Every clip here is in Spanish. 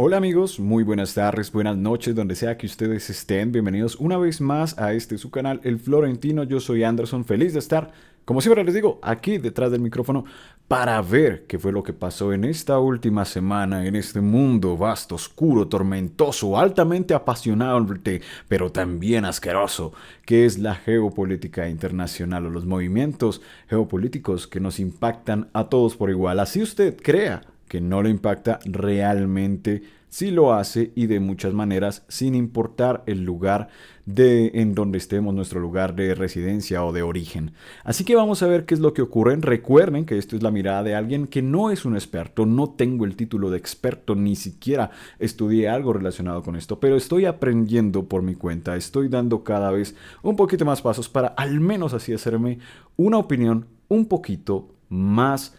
Hola amigos, muy buenas tardes, buenas noches, donde sea que ustedes estén. Bienvenidos una vez más a su canal, El Florentino. Yo soy Anderson, feliz de estar, como siempre les digo, aquí detrás del micrófono para ver qué fue lo que pasó en esta última semana, en este mundo vasto, oscuro, tormentoso, altamente apasionante, pero también asqueroso, que es la geopolítica internacional o los movimientos geopolíticos que nos impactan a todos por igual. Así usted crea que no le impacta realmente, sí lo hace y de muchas maneras sin importar el lugar en donde estemos, nuestro lugar de residencia o de origen. Así que vamos a ver qué es lo que ocurre. Recuerden que esto es la mirada de alguien que no es un experto, no tengo el título de experto, ni siquiera estudié algo relacionado con esto, pero estoy aprendiendo por mi cuenta, estoy dando cada vez un poquito más pasos para al menos así hacerme una opinión un poquito más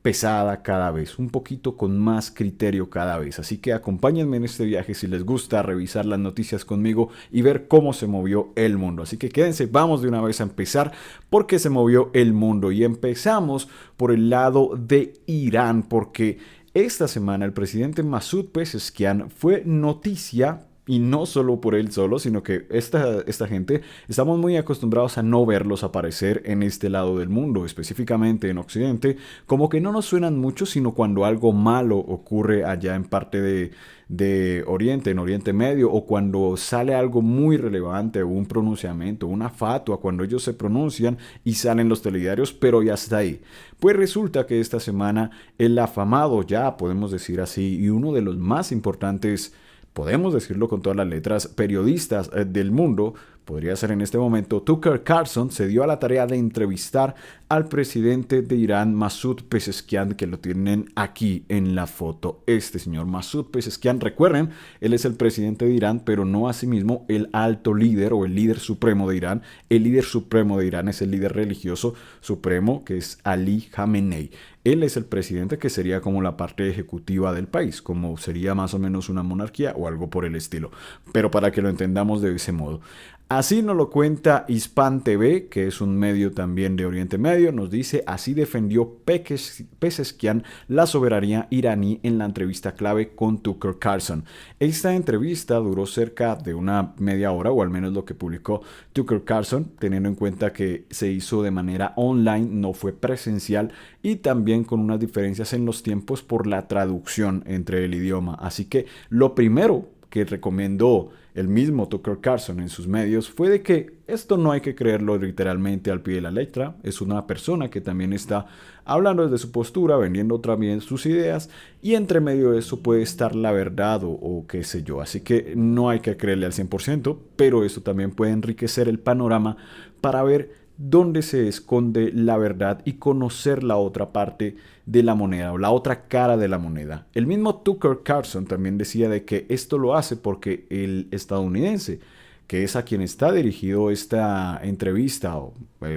pesada cada vez, un poquito con más criterio cada vez. Así que acompáñenme en este viaje si les gusta revisar las noticias conmigo y ver cómo se movió el mundo. Así que quédense, vamos de una vez a empezar porque se movió el mundo. Y empezamos por el lado de Irán, porque esta semana el presidente Masoud Pezeshkian fue noticia. Y no solo por él solo, sino que esta gente estamos muy acostumbrados a no verlos aparecer en este lado del mundo, específicamente en Occidente, como que no nos suenan mucho, sino cuando algo malo ocurre allá en parte de Oriente, en Oriente Medio, o cuando sale algo muy relevante, un pronunciamiento, una fatua, cuando ellos se pronuncian y salen los telediarios, pero ya está ahí. Pues resulta que esta semana el afamado, ya podemos decir así, y uno de los más importantes, podemos decirlo con todas las letras, periodistas del mundo, podría ser en este momento, Tucker Carlson se dio a la tarea de entrevistar al presidente de Irán, Masoud Pezeshkian, que lo tienen aquí en la foto. Este señor Masoud Pezeshkian, recuerden, él es el presidente de Irán, pero no asimismo el alto líder o el líder supremo de Irán. El líder supremo de Irán es el líder religioso supremo, que es Ali Khamenei. Él es el presidente, que sería como la parte ejecutiva del país, como sería más o menos una monarquía o algo por el estilo. Pero para que lo entendamos de ese modo. Así nos lo cuenta Hispan TV, que es un medio también de Oriente Medio. Nos dice: así defendió Pezeshkian la soberanía iraní en la entrevista clave con Tucker Carlson. Esta entrevista duró cerca de una media hora, o al menos lo que publicó Tucker Carlson, teniendo en cuenta que se hizo de manera online, no fue presencial, y también con unas diferencias en los tiempos por la traducción entre el idioma. Así que lo primero que recomendó el mismo Tucker Carlson en sus medios fue de que esto no hay que creerlo literalmente al pie de la letra. Es una persona que también está hablando desde su postura, vendiendo también sus ideas, y entre medio de eso puede estar la verdad o qué sé yo. Así que no hay que creerle al 100%, pero esto también puede enriquecer el panorama para ver dónde se esconde la verdad y conocer la otra parte de la moneda o la otra cara de la moneda. El mismo Tucker Carlson también decía de que esto lo hace porque el estadounidense, que es a quien está dirigido esta entrevista, o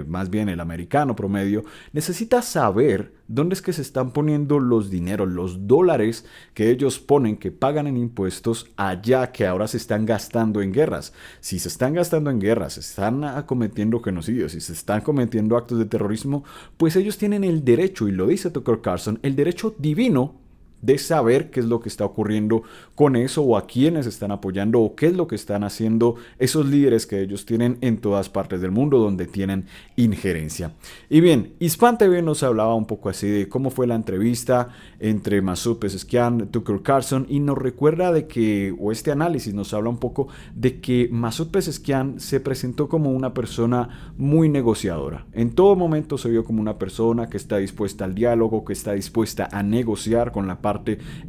más bien el americano promedio, necesita saber dónde es que se están poniendo los dineros, los dólares que ellos ponen, que pagan en impuestos allá, que ahora se están gastando en guerras. Si se están gastando en guerras, se están cometiendo genocidios, si se están cometiendo actos de terrorismo, pues ellos tienen el derecho, y lo dice Tucker Carlson, el derecho divino de saber qué es lo que está ocurriendo con eso, o a quiénes están apoyando, o qué es lo que están haciendo esos líderes que ellos tienen en todas partes del mundo donde tienen injerencia. Y bien, Hispan TV nos hablaba un poco así de cómo fue la entrevista entre Masoud Pezeshkian, Tucker Carlson, y nos recuerda de que, o este análisis nos habla un poco de que Masoud Pezeshkian se presentó como una persona muy negociadora. En todo momento se vio como una persona que está dispuesta al diálogo, que está dispuesta a negociar con la parte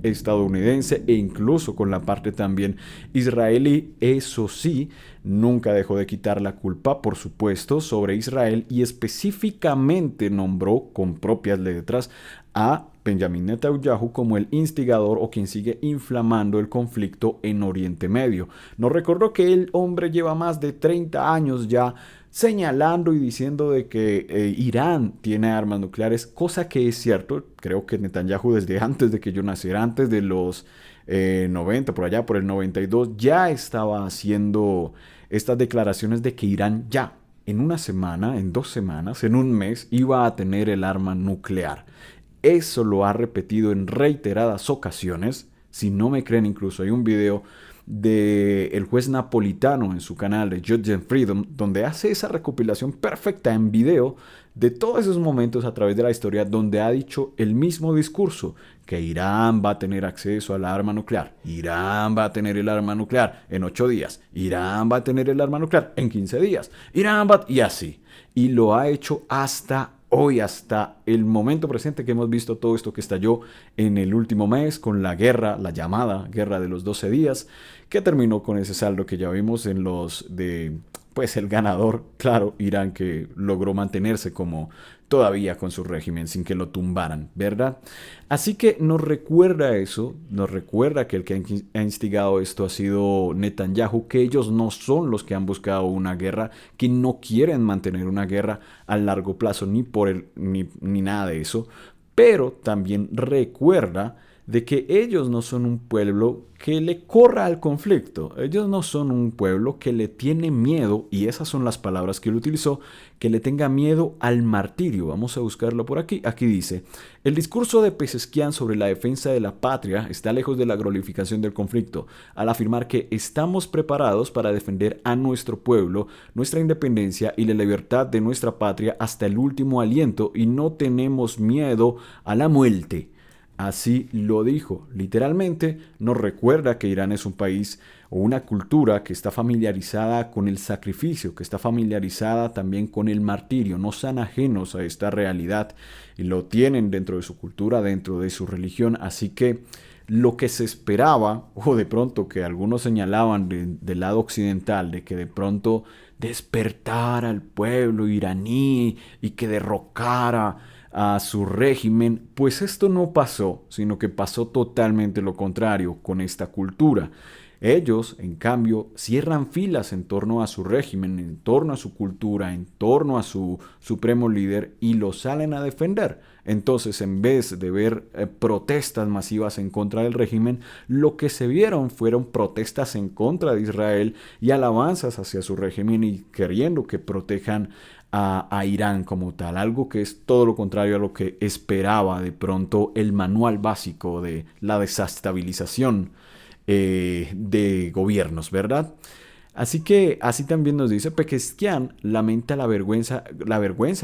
estadounidense e incluso con la parte también israelí. Eso sí, nunca dejó de quitar la culpa, por supuesto, sobre Israel, y específicamente nombró con propias letras a Benjamin Netanyahu como el instigador o quien sigue inflamando el conflicto en Oriente Medio. Nos recordó que el hombre lleva más de 30 años ya señalando y diciendo de que Irán tiene armas nucleares, cosa que es cierto. Creo que Netanyahu, desde antes de que yo naciera, antes de los 90, por allá por el 92, ya estaba haciendo estas declaraciones de que Irán ya en una semana, en 2 semanas, en un mes, iba a tener el arma nuclear. Eso lo ha repetido en reiteradas ocasiones, Si no me creen, incluso hay un video del juez Napolitano en su canal de Judge and Freedom, donde hace esa recopilación perfecta en video de todos esos momentos a través de la historia donde ha dicho el mismo discurso, que Irán va a tener acceso al arma nuclear, Irán va a tener el arma nuclear en 8 días, Irán va a tener el arma nuclear en 15 días, Irán va... y así. Y lo ha hecho hasta hoy, hasta el momento presente que hemos visto todo esto que estalló en el último mes con la guerra, la llamada guerra de los 12 días, que terminó con ese saldo que ya vimos en los de, pues el ganador, claro, Irán, que logró mantenerse como todavía con su régimen sin que lo tumbaran, ¿verdad? Así que nos recuerda eso, nos recuerda que el que ha instigado esto ha sido Netanyahu, que ellos no son los que han buscado una guerra, que no quieren mantener una guerra a largo plazo, ni nada de eso, pero también recuerda de que ellos no son un pueblo que le corra al conflicto, ellos no son un pueblo que le tiene miedo, y esas son las palabras que él utilizó, que le tenga miedo al martirio. Vamos a buscarlo por aquí. Aquí dice: el discurso de Pezeshkian sobre la defensa de la patria está lejos de la glorificación del conflicto, al afirmar que estamos preparados para defender a nuestro pueblo, nuestra independencia y la libertad de nuestra patria hasta el último aliento, y no tenemos miedo a la muerte. Así lo dijo. Literalmente nos recuerda que Irán es un país o una cultura que está familiarizada con el sacrificio, que está familiarizada también con el martirio. No son ajenos a esta realidad y lo tienen dentro de su cultura, dentro de su religión. Así que lo que se esperaba, o de pronto que algunos señalaban del lado occidental, de que de pronto despertara al pueblo iraní y que derrocara a su régimen, pues esto no pasó, sino que pasó totalmente lo contrario con esta cultura. Ellos, en cambio, cierran filas en torno a su régimen, en torno a su cultura, en torno a su supremo líder, y lo salen a defender. Entonces, en vez de ver protestas masivas en contra del régimen, lo que se vieron fueron protestas en contra de Israel y alabanzas hacia su régimen y queriendo que protejan a Irán como tal, algo que es todo lo contrario a lo que esperaba de pronto el manual básico de la desestabilización de gobiernos, ¿verdad? Así que así también nos dice Pezeshkian lamenta la vergüenza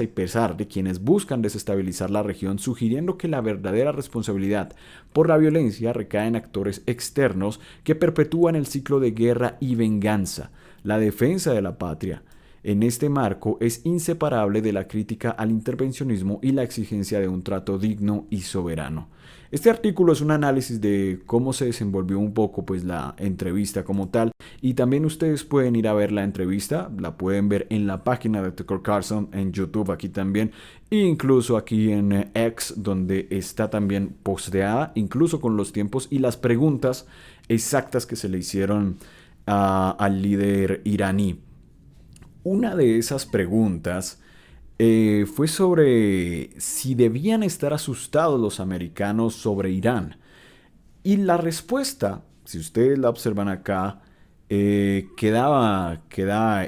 y pesar de quienes buscan desestabilizar la región, sugiriendo que la verdadera responsabilidad por la violencia recae en actores externos que perpetúan el ciclo de guerra y venganza. La defensa de la patria en este marco es inseparable de la crítica al intervencionismo y la exigencia de un trato digno y soberano. Este artículo es un análisis de cómo se desenvolvió un poco pues la entrevista como tal, y también ustedes pueden ir a ver la entrevista, la pueden ver en la página de Tucker Carlson en YouTube aquí también, e incluso aquí en X, donde está también posteada, incluso con los tiempos y las preguntas exactas que se le hicieron al líder iraní. Una de esas preguntas fue sobre si debían estar asustados los americanos sobre Irán. Y la respuesta, si ustedes la observan acá, queda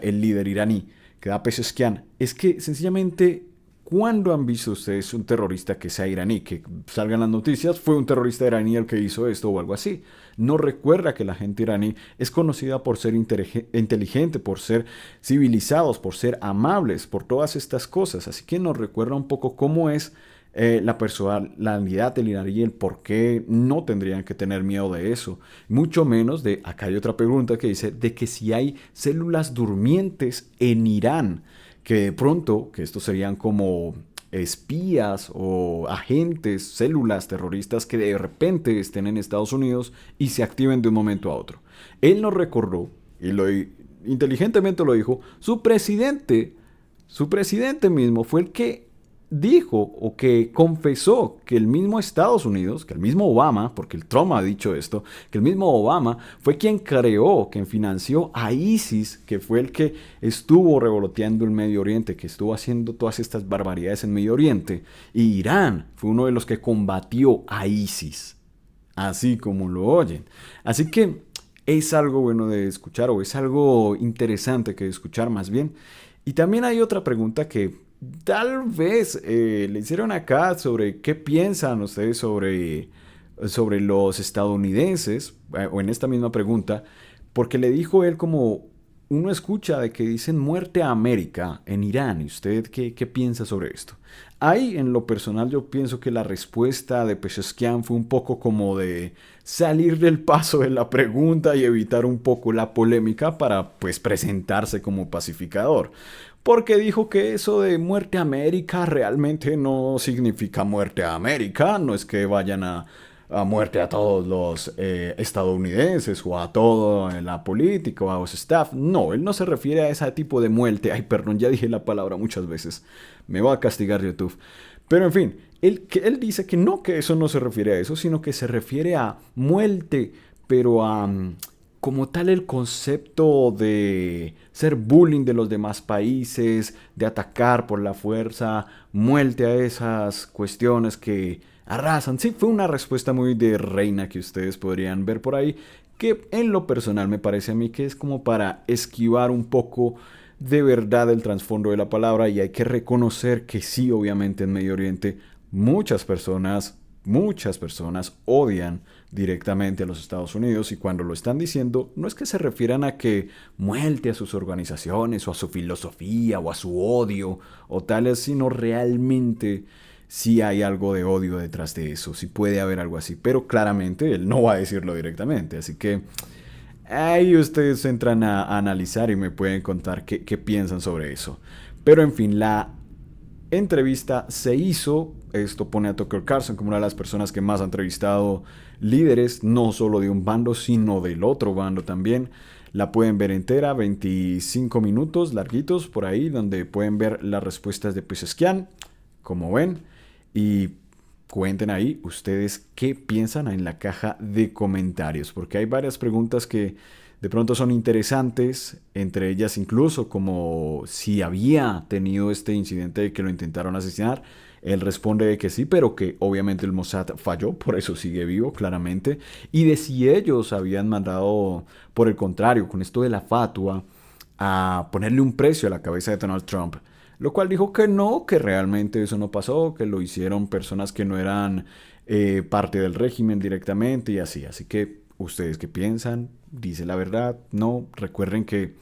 el líder iraní, queda Pezeshkian, es que sencillamente, ¿cuándo han visto ustedes un terrorista que sea iraní? Que salgan las noticias, fue un terrorista iraní el que hizo esto o algo así. No recuerda que la gente iraní es conocida por ser inteligente, por ser civilizados, por ser amables, por todas estas cosas. Así que nos recuerda un poco cómo es la personalidad del iraní, el por qué no tendrían que tener miedo de eso. Mucho menos de, acá hay otra pregunta que dice, de que si hay células durmientes en Irán, que de pronto, que estos serían como espías o agentes, células terroristas que de repente estén en Estados Unidos y se activen de un momento a otro. Él nos recordó, y inteligentemente lo dijo, su presidente mismo fue el que dijo o que confesó que el mismo Estados Unidos, que el mismo Obama, porque el Trump ha dicho esto, que el mismo Obama fue quien creó, quien financió a ISIS, que fue el que estuvo revoloteando el Medio Oriente, que estuvo haciendo todas estas barbaridades en Medio Oriente. Y Irán fue uno de los que combatió a ISIS, así como lo oyen. Así que es algo bueno de escuchar, o es algo interesante que escuchar más bien. Y también hay otra pregunta que tal vez le hicieron acá sobre qué piensan ustedes sobre sobre los estadounidenses, o en esta misma pregunta, porque le dijo él como uno escucha de que dicen muerte a América en Irán. ¿Y usted qué piensa sobre esto? Ahí, en lo personal, yo pienso que la respuesta de Pezeshkian fue un poco como de salir del paso de la pregunta y evitar un poco la polémica para, pues, presentarse como pacificador. Porque dijo que eso de muerte a América realmente no significa muerte a América, no es que vayan a muerte a todos los estadounidenses o a toda la política o a los staff. No, él no se refiere a ese tipo de muerte. Ay, perdón, ya dije la palabra muchas veces. Me va a castigar YouTube. Pero en fin, él dice que no, que eso no se refiere a eso, sino que se refiere a muerte, pero a como tal el concepto de ser bullying de los demás países, de atacar por la fuerza, muerte a esas cuestiones que arrasan. Sí, fue una respuesta muy de reina que ustedes podrían ver por ahí, que en lo personal me parece a mí que es como para esquivar un poco de verdad el trasfondo de la palabra, y hay que reconocer que sí, obviamente en Medio Oriente muchas personas odian directamente a los Estados Unidos, y cuando lo están diciendo no es que se refieran a que muelte a sus organizaciones o a su filosofía o a su odio o tales, sino realmente si hay algo de odio detrás de eso, si puede haber algo así, pero claramente él no va a decirlo directamente, así que ahí ustedes entran a analizar y me pueden contar qué piensan sobre eso. Pero en fin, la entrevista se hizo. Esto pone a Tucker Carlson como una de las personas que más ha entrevistado líderes, no solo de un bando, sino del otro bando también. La pueden ver entera, 25 minutos larguitos por ahí, donde pueden ver las respuestas de Pezeshkian, como ven. Y cuenten ahí ustedes qué piensan en la caja de comentarios, porque hay varias preguntas que de pronto son interesantes, entre ellas incluso como si había tenido este incidente de que lo intentaron asesinar. Él responde de que sí, pero que obviamente el Mossad falló, por eso sigue vivo, claramente. Y de si ellos habían mandado, por el contrario, con esto de la fatua, a ponerle un precio a la cabeza de Donald Trump. Lo cual dijo que no, que realmente eso no pasó, que lo hicieron personas que no eran parte del régimen directamente y así. Así que, ¿ustedes qué piensan? ¿Dice la verdad? No. Recuerden que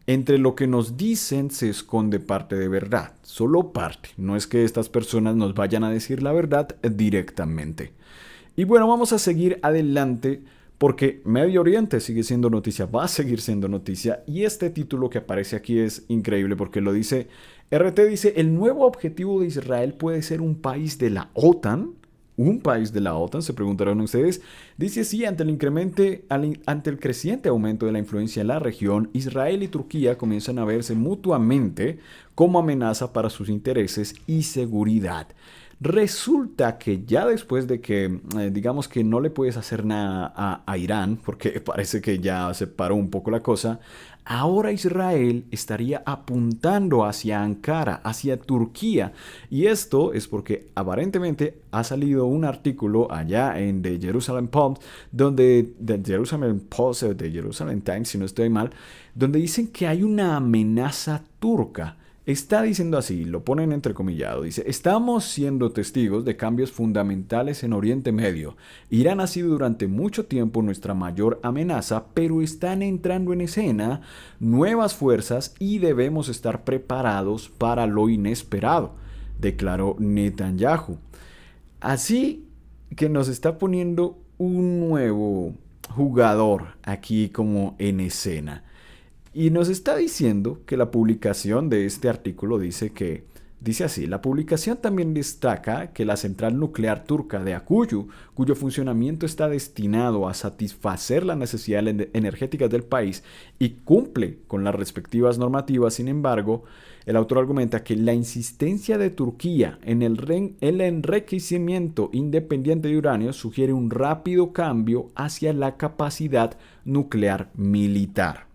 entre lo que nos dicen se esconde parte de verdad, solo parte. No es que estas personas nos vayan a decir la verdad directamente. Y bueno, vamos a seguir adelante porque Medio Oriente sigue siendo noticia, va a seguir siendo noticia, y este título que aparece aquí es increíble porque lo dice, RT dice, el nuevo objetivo de Israel puede ser un país de la OTAN. ¿Un país de la OTAN? Se preguntarán ustedes. Dice sí, ante el creciente aumento de la influencia en la región, Israel y Turquía comienzan a verse mutuamente como amenaza para sus intereses y seguridad. Resulta que ya después de que, digamos que no le puedes hacer nada a Irán, porque parece que ya se paró un poco la cosa, ahora Israel estaría apuntando hacia Ankara, hacia Turquía. Y esto es porque aparentemente ha salido un artículo allá en The Jerusalem Post, The Jerusalem Post, The Jerusalem Times, si no estoy mal, donde dicen que hay una amenaza turca. Está diciendo así, lo ponen entrecomillado, dice, estamos siendo testigos de cambios fundamentales en Oriente Medio. Irán ha sido durante mucho tiempo nuestra mayor amenaza, pero están entrando en escena nuevas fuerzas y debemos estar preparados para lo inesperado, declaró Netanyahu. Así que nos está poniendo un nuevo jugador aquí como en escena. Y nos está diciendo que la publicación de este artículo dice así, la publicación también destaca que la central nuclear turca de Akuyu, cuyo funcionamiento está destinado a satisfacer las necesidades energéticas del país y cumple con las respectivas normativas, sin embargo, el autor argumenta que la insistencia de Turquía en el enriquecimiento independiente de uranio sugiere un rápido cambio hacia la capacidad nuclear militar.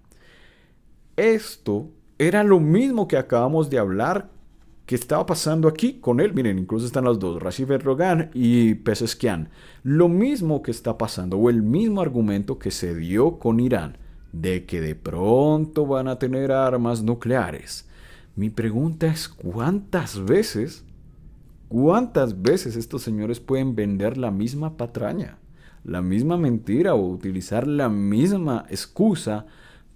Esto era lo mismo que acabamos de hablar que estaba pasando aquí con él. Miren, incluso están los dos, Rajiv Erdogan y Pezeshkian. Lo mismo que está pasando, o el mismo argumento que se dio con Irán, de que de pronto van a tener armas nucleares. Mi pregunta es, ¿cuántas veces estos señores pueden vender la misma patraña? la misma mentira o utilizar la misma excusa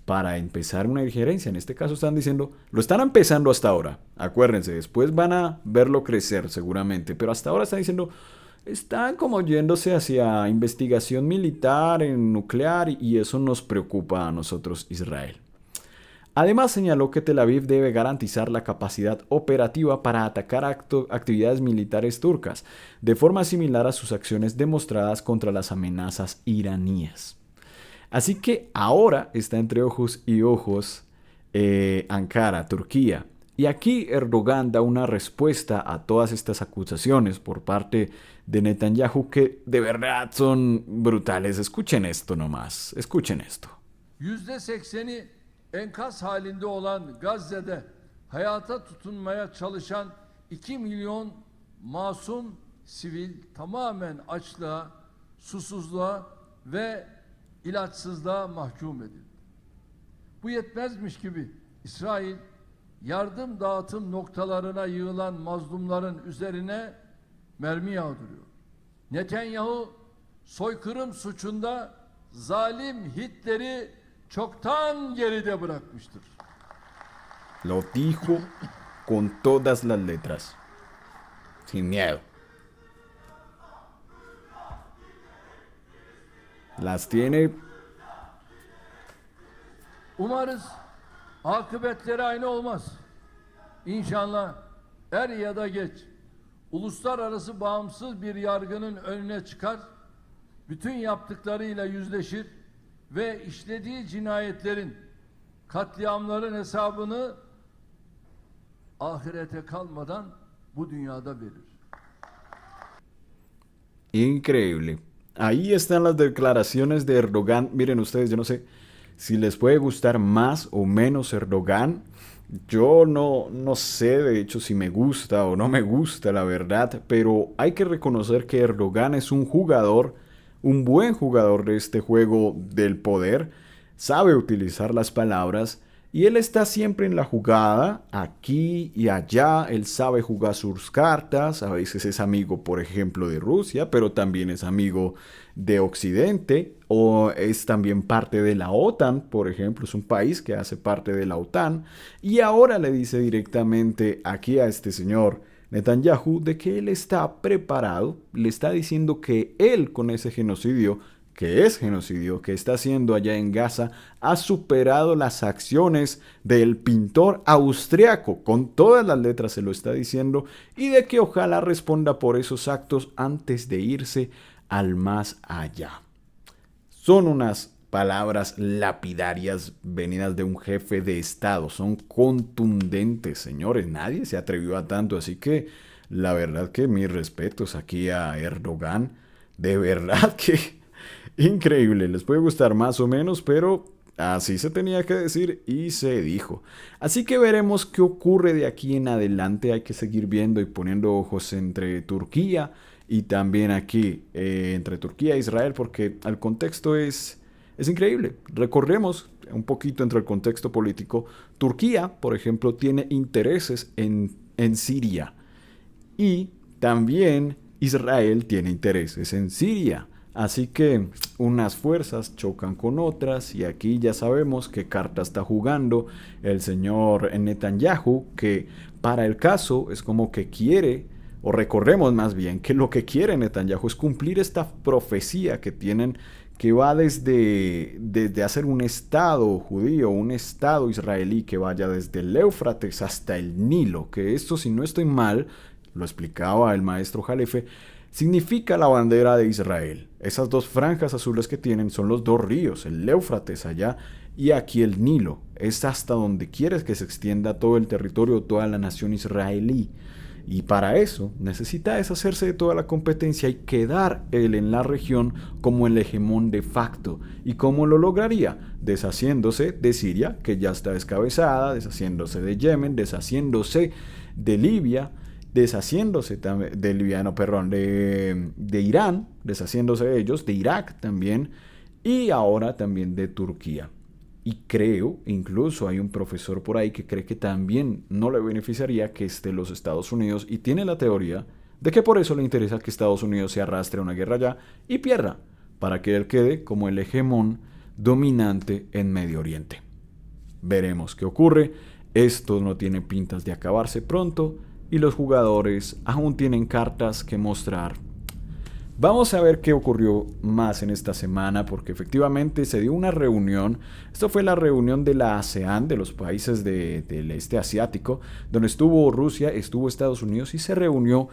para empezar una injerencia. En este caso están diciendo, lo están empezando hasta ahora, acuérdense, después van a verlo crecer seguramente, pero hasta ahora están diciendo, están como yéndose hacia investigación militar en nuclear y eso nos preocupa a nosotros, Israel. Además señaló que Tel Aviv debe garantizar la capacidad operativa para atacar actividades militares turcas, de forma similar a sus acciones demostradas contra las amenazas iraníes. Así que ahora está entre ojos y ojos Ankara, Turquía. Y aquí Erdogan da una respuesta a todas estas acusaciones por parte de Netanyahu que de verdad son brutales. Escuchen esto nomás, escuchen esto. %80'i enkaz halinde olan Gazze'de hayata tutunmaya çalışan 2 milyon masum sivil tamamen açlığa, susuzluğa ve ilaçsızlığa mahkum edildi. Bu yetmezmiş gibi İsrail yardım dağıtım noktalarına yığılan mazlumların üzerine mermi yağdırıyor. Netanyahu soykırım suçunda zalim Hitler'i çoktan geride bırakmıştır. Lo dijo con todas las letras, sin miedo. Las tiene. Umarız akıbetleri aynı olmaz. İnşallah er ya da geç uluslararası bağımsız bir yargının önüne çıkar, bütün yaptıklarıyla yüzleşir ve işlediği cinayetlerin, katliamların hesabını ahirete kalmadan bu dünyada verir. Increíble. Ahí están las declaraciones de Erdogan. Miren ustedes, yo no sé si les puede gustar más o menos Erdogan. Yo no sé de hecho si me gusta o no me gusta la verdad, pero hay que reconocer que Erdogan es un jugador, un buen jugador de este juego del poder, sabe utilizar las palabras y él está siempre en la jugada, aquí y allá, él sabe jugar sus cartas, a veces es amigo, por ejemplo, de Rusia, pero también es amigo de Occidente, o es también parte de la OTAN, por ejemplo, es un país que hace parte de la OTAN, y ahora le dice directamente aquí a este señor Netanyahu de que él está preparado, le está diciendo que él con ese genocidio, que es genocidio, que está haciendo allá en Gaza, ha superado las acciones del pintor austriaco. Con todas las letras se lo está diciendo y de que ojalá responda por esos actos antes de irse al más allá. Son unas palabras lapidarias venidas de un jefe de Estado. Son contundentes, señores. Nadie se atrevió a tanto, así que la verdad que mis respetos aquí a Erdogan. De verdad que increíble, les puede gustar más o menos, pero así se tenía que decir y se dijo. Así que veremos qué ocurre de aquí en adelante. Hay que seguir viendo y poniendo ojos entre Turquía y también aquí entre Turquía e Israel, porque el contexto es increíble. Recorremos un poquito entre el contexto político. Turquía, por ejemplo, tiene intereses en Siria y también Israel tiene intereses en Siria. Así que unas fuerzas chocan con otras y aquí ya sabemos qué carta está jugando el señor Netanyahu, que para el caso es como que quiere, o recordemos más bien que lo que quiere Netanyahu es cumplir esta profecía que tienen, que va desde hacer un estado judío, un estado israelí que vaya desde el Éufrates hasta el Nilo, que esto, si no estoy mal, lo explicaba el maestro Jalefe, significa la bandera de Israel. Esas dos franjas azules que tienen son los dos ríos, el Éufrates allá y aquí el Nilo. Es hasta donde quieres que se extienda todo el territorio, toda la nación israelí. Y para eso necesita deshacerse de toda la competencia y quedar él en la región como el hegemón de facto. ¿Y cómo lo lograría? Deshaciéndose de Siria, que ya está descabezada, deshaciéndose de Yemen, deshaciéndose de Libia, deshaciéndose de Irán, deshaciéndose de ellos, de Irak también, y ahora también de Turquía. Y creo, incluso hay un profesor por ahí que cree que también no le beneficiaría que esté los Estados Unidos y tiene la teoría de que por eso le interesa que Estados Unidos se arrastre a una guerra allá y pierda, para que él quede como el hegemón dominante en Medio Oriente. Veremos qué ocurre. Esto no tiene pintas de acabarse pronto y los jugadores aún tienen cartas que mostrar. Vamos a ver qué ocurrió más en esta semana, porque efectivamente se dio una reunión. Esto fue la reunión de la ASEAN, de los países del este asiático, donde estuvo Rusia, estuvo Estados Unidos y se reunió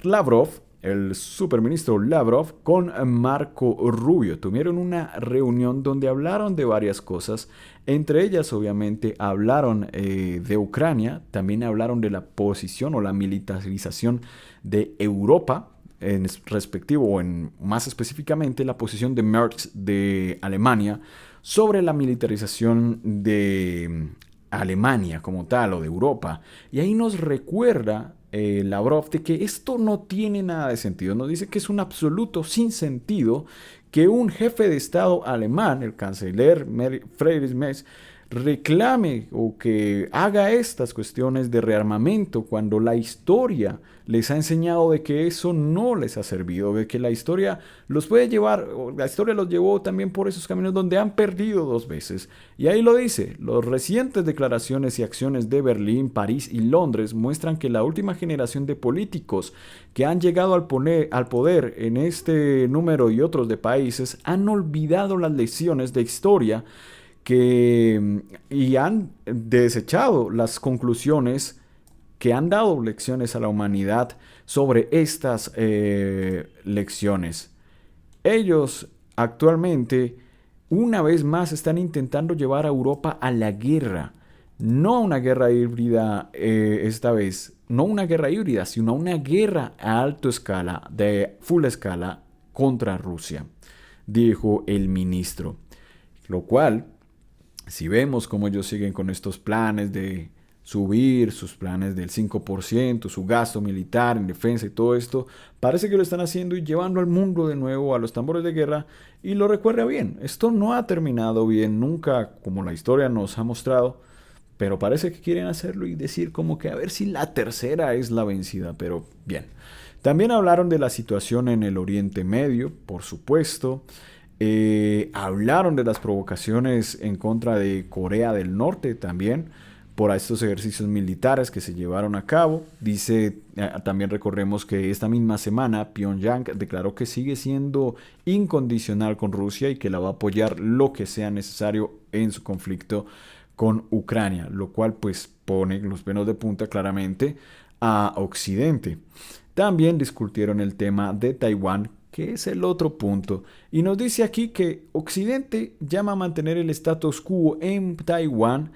Lavrov, el superministro Lavrov, con Marco Rubio. Tuvieron una reunión donde hablaron de varias cosas. Entre ellas, obviamente, hablaron de Ucrania, también hablaron de la posición o la militarización de Europa, en respectivo o en más específicamente la posición de Merz de Alemania sobre la militarización de Alemania como tal o de Europa. Y ahí nos recuerda Lavrov de que esto no tiene nada de sentido. Nos dice que es un absoluto sinsentido que un jefe de Estado alemán, el canciller Friedrich Merz, reclame o que haga estas cuestiones de rearmamento cuando la historia les ha enseñado de que eso no les ha servido, de que la historia los puede llevar, o la historia los llevó también por esos caminos donde han perdido 2 veces. Y ahí lo dice, las recientes declaraciones y acciones de Berlín, París y Londres muestran que la última generación de políticos que han llegado al poder en este número y otros de países han olvidado las lecciones de historia y han desechado las conclusiones que han dado lecciones a la humanidad sobre estas lecciones. Ellos actualmente, una vez más, están intentando llevar a Europa a la guerra. No una guerra híbrida esta vez, no una guerra híbrida, sino una guerra a alta escala, de full escala, contra Rusia, dijo el ministro. Lo cual, si vemos cómo ellos siguen con estos planes de subir sus planes del 5%, su gasto militar en defensa y todo esto, parece que lo están haciendo y llevando al mundo de nuevo a los tambores de guerra. Y lo recuerda bien, esto no ha terminado bien nunca como la historia nos ha mostrado, pero parece que quieren hacerlo y decir como que a ver si la tercera es la vencida, pero bien. También hablaron de la situación en el Oriente Medio, por supuesto. Hablaron de las provocaciones en contra de Corea del Norte también por estos ejercicios militares que se llevaron a cabo. Dice, también recordemos que esta misma semana Pyongyang declaró que sigue siendo incondicional con Rusia y que la va a apoyar lo que sea necesario en su conflicto con Ucrania, lo cual pues pone los pelos de punta claramente a Occidente. También discutieron el tema de Taiwán, que es el otro punto, y nos dice aquí que Occidente llama a mantener el status quo en Taiwán,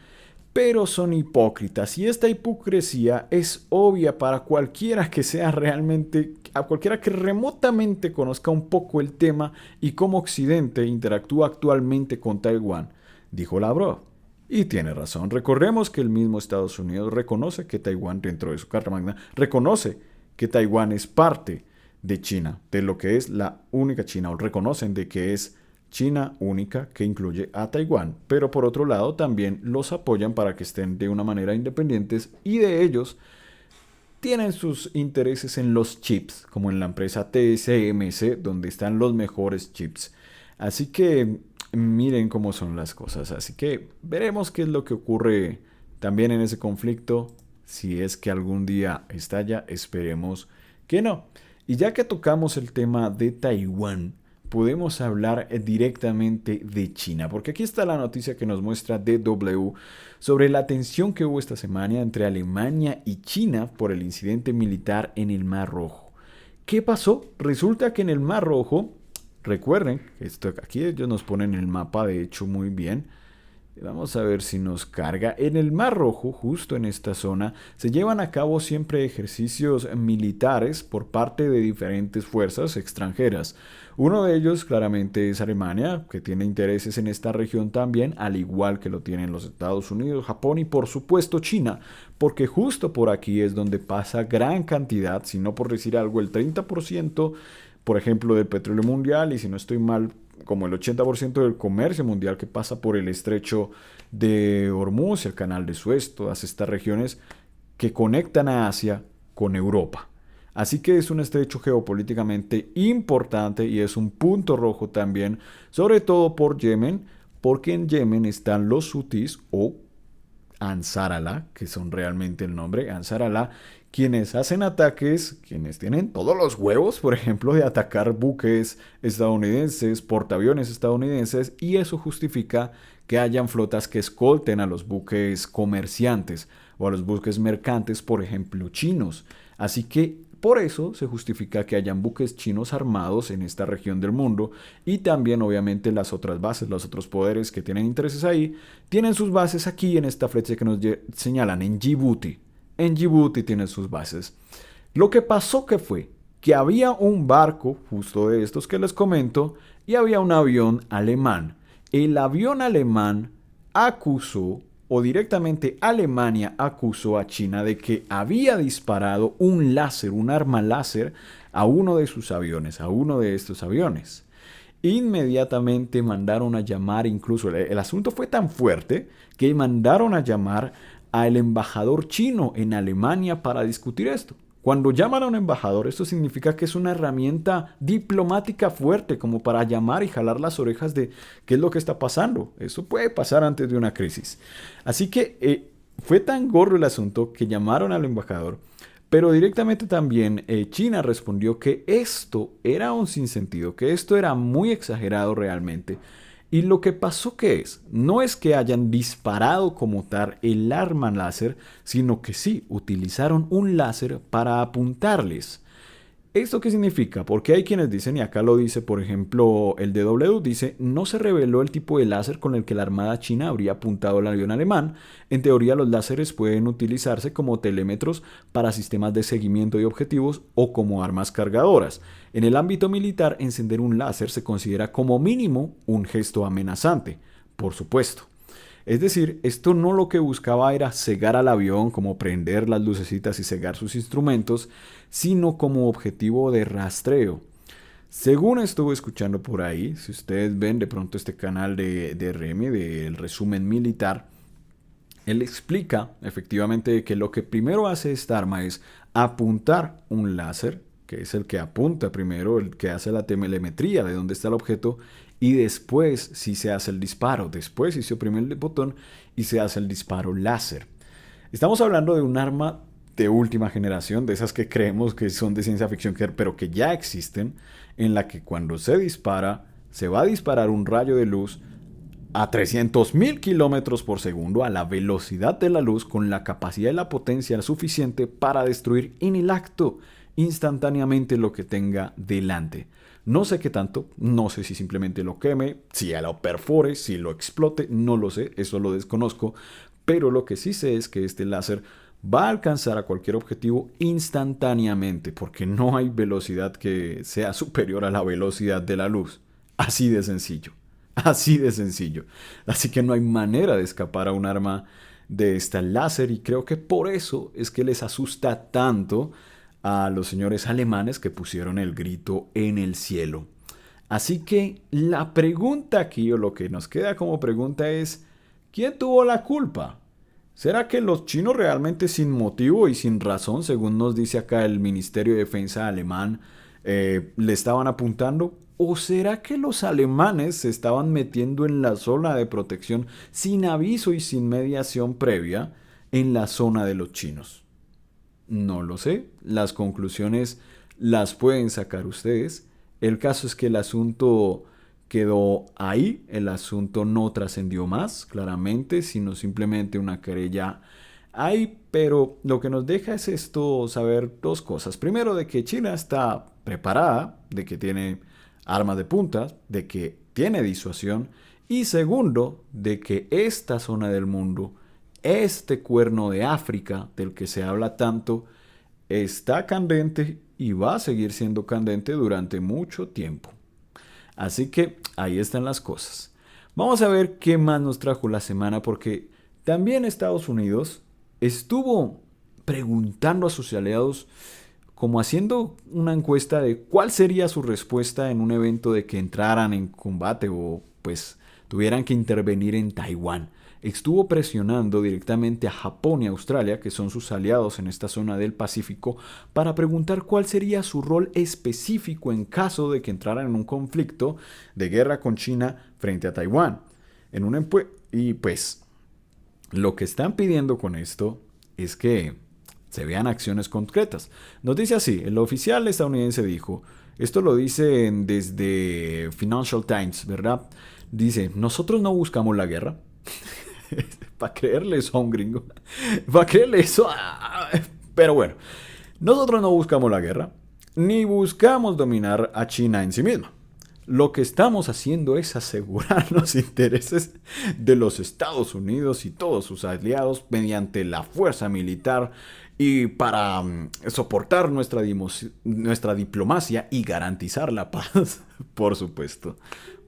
pero son hipócritas, y esta hipocresía es obvia para cualquiera que sea realmente, a cualquiera que remotamente conozca un poco el tema y cómo Occidente interactúa actualmente con Taiwán, dijo Lavrov. Y tiene razón, recordemos que el mismo Estados Unidos reconoce que Taiwán, dentro de su Carta Magna, reconoce que Taiwán es parte de China, de lo que es la única China, o reconocen de que es China única que incluye a Taiwán, pero por otro lado también los apoyan para que estén de una manera independientes y de ellos tienen sus intereses en los chips, como en la empresa TSMC, donde están los mejores chips. Así que miren cómo son las cosas, así que veremos qué es lo que ocurre también en ese conflicto, si es que algún día estalla, esperemos que no. Y ya que tocamos el tema de Taiwán, podemos hablar directamente de China, porque aquí está la noticia que nos muestra DW sobre la tensión que hubo esta semana entre Alemania y China por el incidente militar en el Mar Rojo. ¿Qué pasó? Resulta que en el Mar Rojo, recuerden, aquí ellos nos ponen el mapa de hecho muy bien. Vamos a ver si nos carga. En el Mar Rojo, justo en esta zona, se llevan a cabo siempre ejercicios militares por parte de diferentes fuerzas extranjeras. Uno de ellos claramente es Alemania, que tiene intereses en esta región también, al igual que lo tienen los Estados Unidos, Japón y por supuesto China, porque justo por aquí es donde pasa gran cantidad, si no por decir algo, el 30%, por ejemplo, del petróleo mundial, y si no estoy mal, como el 80% del comercio mundial que pasa por el estrecho de Hormuz, el canal de Suez, todas estas regiones que conectan a Asia con Europa. Así que es un estrecho geopolíticamente importante y es un punto rojo también, sobre todo por Yemen, porque en Yemen están los hutis o Ansar Allah, que son realmente el nombre, Ansar Allah, quienes hacen ataques, quienes tienen todos los huevos, por ejemplo, de atacar buques estadounidenses, portaaviones estadounidenses, y eso justifica que hayan flotas que escolten a los buques comerciantes o a los buques mercantes, por ejemplo, chinos. Así que por eso se justifica que hayan buques chinos armados en esta región del mundo y también obviamente las otras bases, los otros poderes que tienen intereses ahí, tienen sus bases aquí en esta flecha que nos señalan en Djibouti. En Djibouti tienen sus bases. Lo que pasó que fue que había un barco justo de estos que les comento y había un avión alemán. El avión alemán acusó o directamente Alemania acusó a China de que había disparado un láser, un arma láser, a uno de sus aviones, a uno de estos aviones. Inmediatamente mandaron a llamar, incluso el asunto fue tan fuerte que mandaron a llamar al embajador chino en Alemania para discutir esto. Cuando llaman a un embajador, esto significa que es una herramienta diplomática fuerte como para llamar y jalar las orejas de qué es lo que está pasando. Eso puede pasar antes de una crisis. Así que fue tan gordo el asunto que llamaron al embajador, pero directamente también China respondió que esto era un sinsentido, que esto era muy exagerado realmente. Y lo que pasó que no es que hayan disparado como tal el arma láser, sino que sí, utilizaron un láser para apuntarles. ¿Esto qué significa? Porque hay quienes dicen, y acá lo dice, por ejemplo, el DW dice, no se reveló el tipo de láser con el que la Armada China habría apuntado al avión alemán. En teoría, los láseres pueden utilizarse como telémetros para sistemas de seguimiento de objetivos o como armas cargadoras. En el ámbito militar, encender un láser se considera como mínimo un gesto amenazante, por supuesto. Es decir, esto no lo que buscaba era cegar al avión, como prender las lucecitas y cegar sus instrumentos, sino como objetivo de rastreo. Según estuve escuchando por ahí, si ustedes ven de pronto este canal de Remy, del resumen militar, él explica efectivamente que lo que primero hace esta arma es apuntar un láser, que es el que apunta primero, el que hace la telemetría de dónde está el objeto, y después sí se hace el disparo, después sí se oprime el botón y se hace el disparo láser. Estamos hablando de un arma de última generación, de esas que creemos que son de ciencia ficción, pero que ya existen, en la que cuando se dispara, se va a disparar un rayo de luz a 300.000 kilómetros por segundo a la velocidad de la luz con la capacidad y la potencia suficiente para destruir in el acto instantáneamente lo que tenga delante. No sé qué tanto, no sé si simplemente lo queme, si lo perfore, si lo explote, no lo sé, eso lo desconozco, pero lo que sí sé es que este láser va a alcanzar a cualquier objetivo instantáneamente, porque no hay velocidad que sea superior a la velocidad de la luz. Así de sencillo, así de sencillo. Así que no hay manera de escapar a un arma de esta láser y creo que por eso es que les asusta tanto a los señores alemanes que pusieron el grito en el cielo. Así que la pregunta aquí, o lo que nos queda como pregunta es, ¿quién tuvo la culpa? ¿Será que los chinos realmente sin motivo y sin razón, según nos dice acá el Ministerio de Defensa alemán, le estaban apuntando? ¿O será que los alemanes se estaban metiendo en la zona de protección sin aviso y sin mediación previa en la zona de los chinos? No lo sé, las conclusiones las pueden sacar ustedes. El caso es que el asunto quedó ahí, el asunto no trascendió más, claramente, sino simplemente una querella ahí, pero lo que nos deja es esto, saber dos cosas. Primero, de que China está preparada, de que tiene armas de punta, de que tiene disuasión, y segundo, de que esta zona del mundo, este cuerno de África del que se habla tanto, está candente y va a seguir siendo candente durante mucho tiempo. Así que ahí están las cosas. Vamos a ver qué más nos trajo la semana, porque también Estados Unidos estuvo preguntando a sus aliados, como haciendo una encuesta de cuál sería su respuesta en un evento de que entraran en combate o pues tuvieran que intervenir en Taiwán. Estuvo presionando directamente a Japón y Australia, que son sus aliados en esta zona del Pacífico, para preguntar cuál sería su rol específico en caso de que entraran en un conflicto de guerra con China frente a Taiwán. Y pues lo que están pidiendo con esto es que se vean acciones concretas. Nos dice así, el oficial estadounidense dijo, esto lo dicen desde Financial Times, ¿verdad? Dice, nosotros no buscamos la guerra. Para creerle eso a un gringo. Para creerle eso a... Pero bueno, nosotros no buscamos la guerra, ni buscamos dominar a China en sí misma. Lo que estamos haciendo es asegurar los intereses de los Estados Unidos y todos sus aliados mediante la fuerza militar y para soportar nuestra diplomacia y garantizar la paz, por supuesto.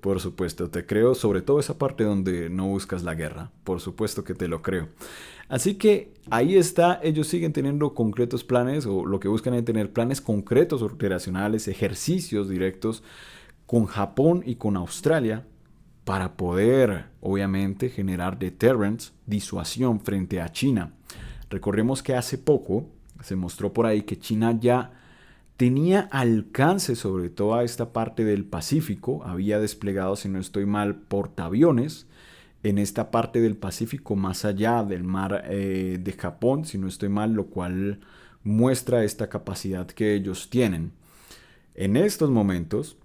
Por supuesto, te creo, sobre todo esa parte donde no buscas la guerra. Por supuesto que te lo creo. Así que ahí está, ellos siguen teniendo concretos planes, o lo que buscan es tener planes concretos operacionales, ejercicios directos con Japón y con Australia para poder, obviamente, generar deterrence, disuasión frente a China. Recordemos que hace poco se mostró por ahí que China ya tenía alcance sobre toda esta parte del Pacífico, había desplegado, si no estoy mal, portaaviones en esta parte del Pacífico más allá del mar de Japón, si no estoy mal, lo cual muestra esta capacidad que ellos tienen. En estos momentos,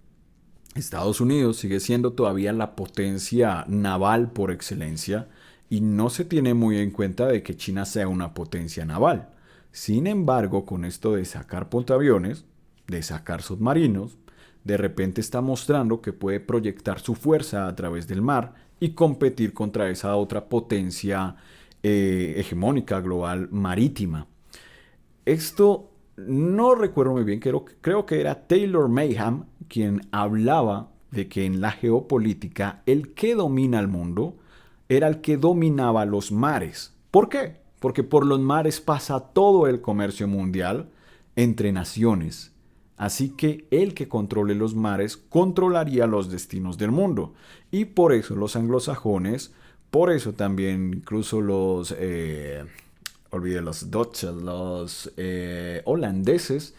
Estados Unidos sigue siendo todavía la potencia naval por excelencia y no se tiene muy en cuenta de que China sea una potencia naval. Sin embargo, con esto de sacar portaaviones, de sacar submarinos, de repente está mostrando que puede proyectar su fuerza a través del mar y competir contra esa otra potencia hegemónica global marítima. Esto no recuerdo muy bien, creo que era Taylor Mayhem quien hablaba de que en la geopolítica el que domina el mundo era el que dominaba los mares. ¿Por qué? Porque por los mares pasa todo el comercio mundial entre naciones. Así que el que controle los mares controlaría los destinos del mundo. Y por eso los anglosajones, por eso también incluso los Dutch, los holandeses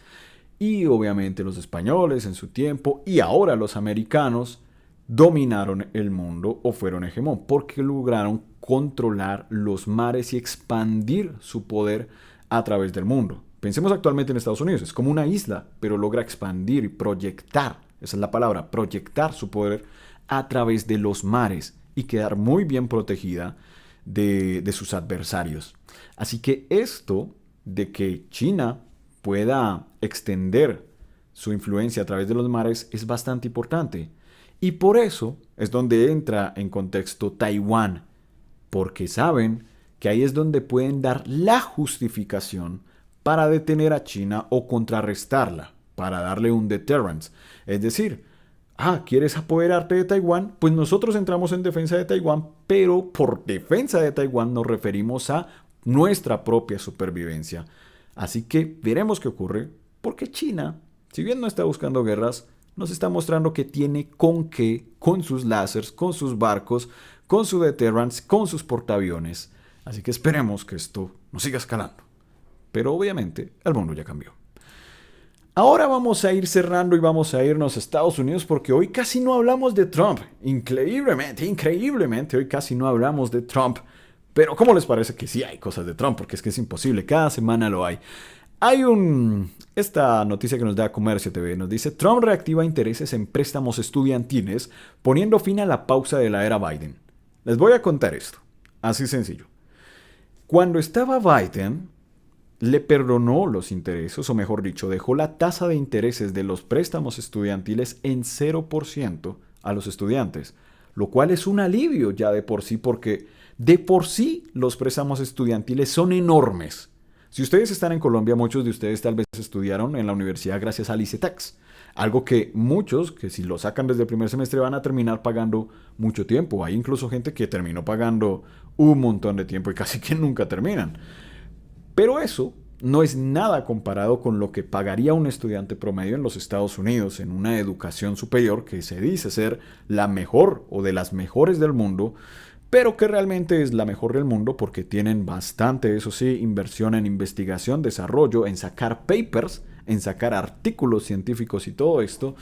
y obviamente los españoles en su tiempo y ahora los americanos dominaron el mundo o fueron hegemón porque lograron controlar los mares y expandir su poder a través del mundo. Pensemos actualmente en Estados Unidos, es como una isla, pero logra expandir y proyectar, esa es la palabra, proyectar su poder a través de los mares y quedar muy bien protegida de sus adversarios. Así que esto de que China pueda extender su influencia a través de los mares es bastante importante. Y por eso es donde entra en contexto Taiwán, porque saben que ahí es donde pueden dar la justificación para detener a China o contrarrestarla, para darle un deterrence. Es decir, ¿quieres apoderarte de Taiwán? Pues nosotros entramos en defensa de Taiwán, pero por defensa de Taiwán nos referimos a nuestra propia supervivencia. Así que veremos qué ocurre, porque China, si bien no está buscando guerras, nos está mostrando que tiene con qué, con sus láseres, con sus barcos, con su deterrence, con sus portaaviones. Así que esperemos que esto no siga escalando. Pero obviamente el mundo ya cambió. Ahora vamos a ir cerrando y vamos a irnos a Estados Unidos porque hoy casi no hablamos de Trump. Increíblemente, hoy casi no hablamos de Trump. Pero ¿cómo les parece que sí hay cosas de Trump? Porque es que es imposible, cada semana lo hay. Esta noticia que nos da Comercio TV nos dice: Trump reactiva intereses en préstamos estudiantiles poniendo fin a la pausa de la era Biden. Les voy a contar esto, así sencillo. Cuando estaba Biden, le perdonó los intereses, o mejor dicho, dejó la tasa de intereses de los préstamos estudiantiles en 0% a los estudiantes, lo cual es un alivio ya de por sí, porque de por sí los préstamos estudiantiles son enormes. Si ustedes están en Colombia, muchos de ustedes tal vez estudiaron en la universidad gracias al ICETEX. Algo que muchos, que si lo sacan desde el primer semestre, van a terminar pagando mucho tiempo. Hay incluso gente que terminó pagando un montón de tiempo y casi que nunca terminan. Pero eso no es nada comparado con lo que pagaría un estudiante promedio en los Estados Unidos en una educación superior que se dice ser la mejor o de las mejores del mundo, pero que realmente es la mejor del mundo porque tienen bastante, eso sí, inversión en investigación, desarrollo, en sacar papers, en sacar artículos científicos y todo esto,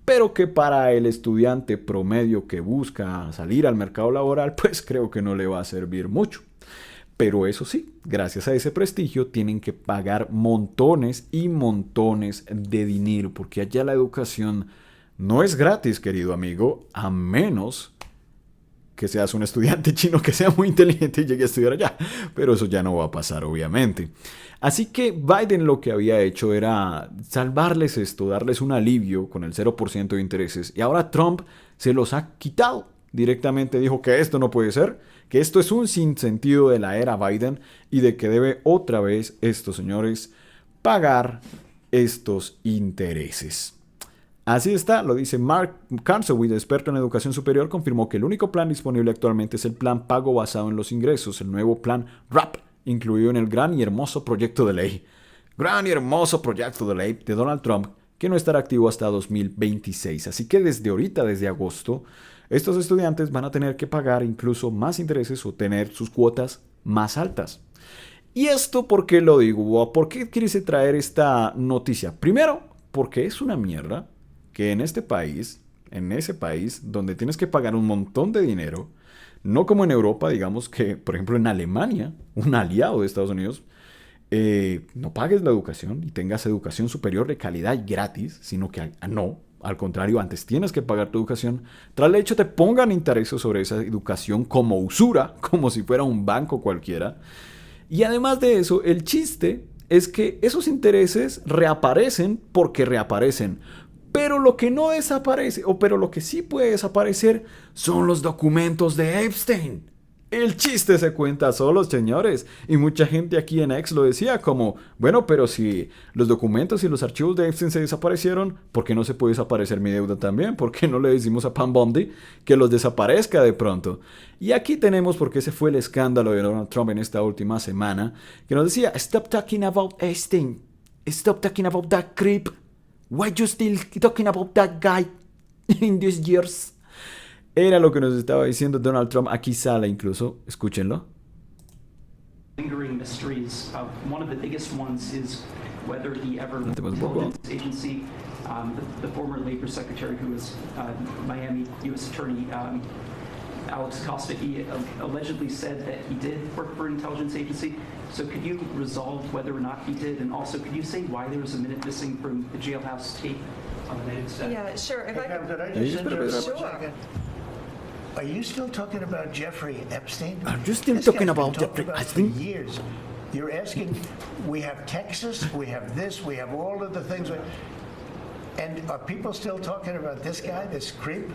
pero que para el estudiante promedio que busca salir al mercado laboral, pues creo que no le va a servir mucho. Pero eso sí, gracias a ese prestigio tienen que pagar montones y montones de dinero, porque allá la educación no es gratis, querido amigo, a menos que seas un estudiante chino que sea muy inteligente y llegue a estudiar allá. Pero eso ya no va a pasar, obviamente. Así que Biden lo que había hecho era salvarles esto, darles un alivio con el 0% de intereses. Y ahora Trump se los ha quitado. Directamente dijo que esto no puede ser, que esto es un sinsentido de la era Biden y de que debe otra vez estos señores pagar estos intereses. Así está, lo dice Mark Kansowitz, experto en educación superior, confirmó que el único plan disponible actualmente es el plan pago basado en los ingresos, el nuevo plan RAP, incluido en el gran y hermoso proyecto de ley. Gran y hermoso proyecto de ley de Donald Trump, que no estará activo hasta 2026. Así que desde ahorita, desde agosto, estos estudiantes van a tener que pagar incluso más intereses o tener sus cuotas más altas. ¿Y esto por qué lo digo? ¿Por qué quise traer esta noticia? Primero, porque es una mierda que en este país, en ese país donde tienes que pagar un montón de dinero, no como en Europa, digamos que, por ejemplo, en Alemania, un aliado de Estados Unidos, no pagues la educación y tengas educación superior de calidad y gratis, sino que no, al contrario, antes tienes que pagar tu educación, tras el hecho te pongan intereses sobre esa educación como usura, como si fuera un banco cualquiera. Y además de eso, el chiste es que esos intereses reaparecen porque reaparecen. Pero lo que no desaparece, pero lo que sí puede desaparecer, son los documentos de Epstein. El chiste se cuenta solo, señores. Y mucha gente aquí en X lo decía como, bueno, pero si los documentos y los archivos de Epstein se desaparecieron, ¿por qué no se puede desaparecer mi deuda también? ¿Por qué no le decimos a Pam Bondi que los desaparezca de pronto? Y aquí tenemos, porque ese fue el escándalo de Donald Trump en esta última semana, que nos decía, stop talking about Epstein. Stop talking about that creep. Why you still talking about that guy in these years? Era lo que nos estaba diciendo Donald Trump. Aquí sale incluso, escúchenlo. Lingering mysteries. One of the biggest ones is whether the ever intelligence agency, the former labor secretary who was Miami U.S. Attorney Alex Acosta, he allegedly said that he did work for an intelligence agency. So could you resolve whether or not he did? And also, could you say why there was a minute missing from the jailhouse tape on the night of the Yeah, sure. If I Could I just interrupt for a second? Are you still talking about Jeffrey Epstein? Are you still This talking guy's been about talked Jeffrey about Epstein? For years. You're asking, we have Texas, we have this, we have all of the things. And are people still talking about this guy, this creep?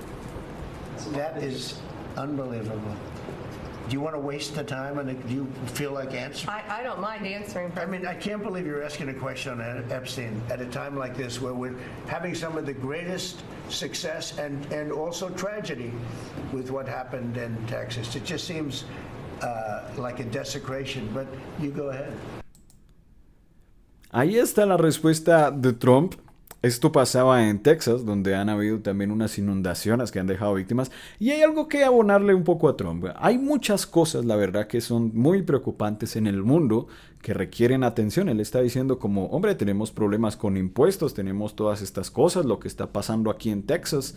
That is unbelievable. Do you want to waste the time and do you feel like answering? I don't mind answering. I mean, I can't believe you're asking a question on Epstein at a time like this where we're having some of the greatest success and also tragedy with what happened in Texas. It just seems like a desecration, but you go ahead. Ahí está la respuesta de Trump. Esto pasaba en Texas, donde han habido también unas inundaciones que han dejado víctimas. Y hay algo que abonarle un poco a Trump. Hay muchas cosas, la verdad, que son muy preocupantes en el mundo, que requieren atención. Él está diciendo como, hombre, tenemos problemas con impuestos, tenemos todas estas cosas, lo que está pasando aquí en Texas.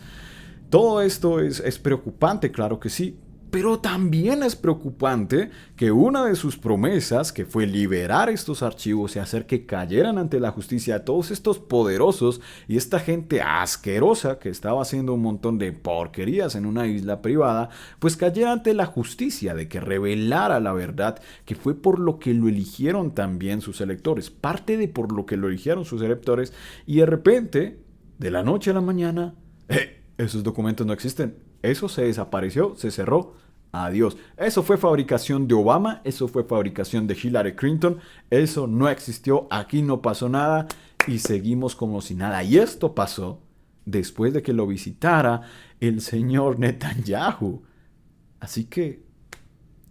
Todo esto es preocupante, claro que sí. Pero también es preocupante que una de sus promesas, que fue liberar estos archivos y hacer que cayeran ante la justicia todos estos poderosos y esta gente asquerosa que estaba haciendo un montón de porquerías en una isla privada, pues cayera ante la justicia, de que revelara la verdad, que fue por lo que lo eligieron también sus electores, parte de por lo que lo eligieron sus electores, y de repente, de la noche a la mañana, esos documentos no existen. Eso se desapareció, se cerró, adiós. Eso fue fabricación de Obama, eso fue fabricación de Hillary Clinton, eso no existió, aquí no pasó nada y seguimos como si nada. Y esto pasó después de que lo visitara el señor Netanyahu. Así que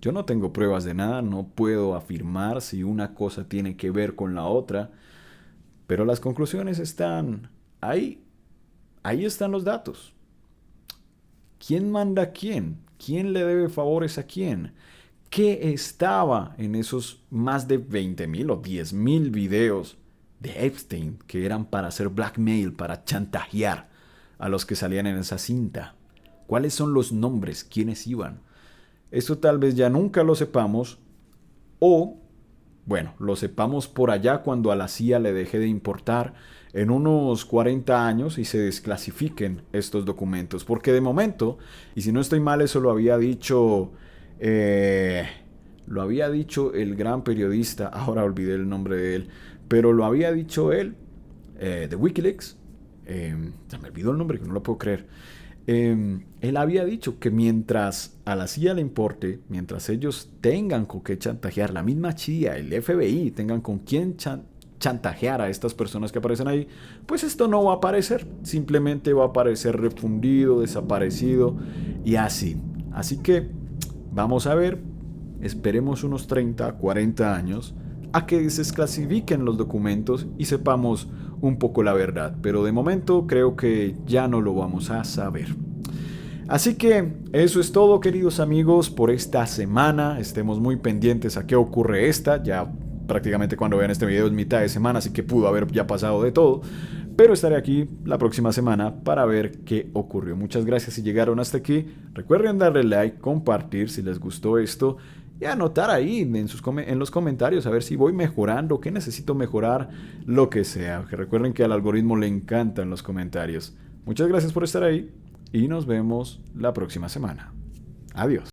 Yo no tengo pruebas de nada, no puedo afirmar si una cosa tiene que ver con la otra, pero las conclusiones están ahí. Ahí están los datos. ¿Quién manda a quién? ¿Quién le debe favores a quién? ¿Qué estaba en esos más de 20,000 o 10,000 videos de Epstein que eran para hacer blackmail, para chantajear a los que salían en esa cinta? ¿Cuáles son los nombres? ¿Quiénes iban? Eso tal vez ya nunca lo sepamos, o, bueno, lo sepamos por allá cuando a la CIA le deje de importar en unos 40 años y se desclasifiquen estos documentos. Porque de momento, y si no estoy mal, eso lo había dicho el gran periodista, ahora olvidé el nombre de él, pero lo había dicho él, de Wikileaks, se me olvidó el nombre, que no lo puedo creer. Él había dicho que mientras a la CIA le importe, mientras ellos tengan con qué chantajear, la misma CIA, el FBI, tengan con quién chantajear a estas personas que aparecen ahí, pues esto no va a aparecer, simplemente va a aparecer refundido, desaparecido y así. Así que vamos a ver, esperemos unos 30, 40 años a que se desclasifiquen los documentos y sepamos un poco la verdad, pero de momento creo que ya no lo vamos a saber. Así que eso es todo, queridos amigos, por esta semana. Estemos muy pendientes a qué ocurre ya prácticamente cuando vean este video es mitad de semana, así que pudo haber ya pasado de todo, pero estaré aquí la próxima semana para ver qué ocurrió. Muchas gracias si llegaron hasta aquí. Recuerden darle like, compartir si les gustó esto y anotar ahí en los comentarios a ver si voy mejorando, qué necesito mejorar, lo que sea. Que recuerden que al algoritmo le encantan los comentarios. Muchas gracias por estar ahí y nos vemos la próxima semana. Adiós.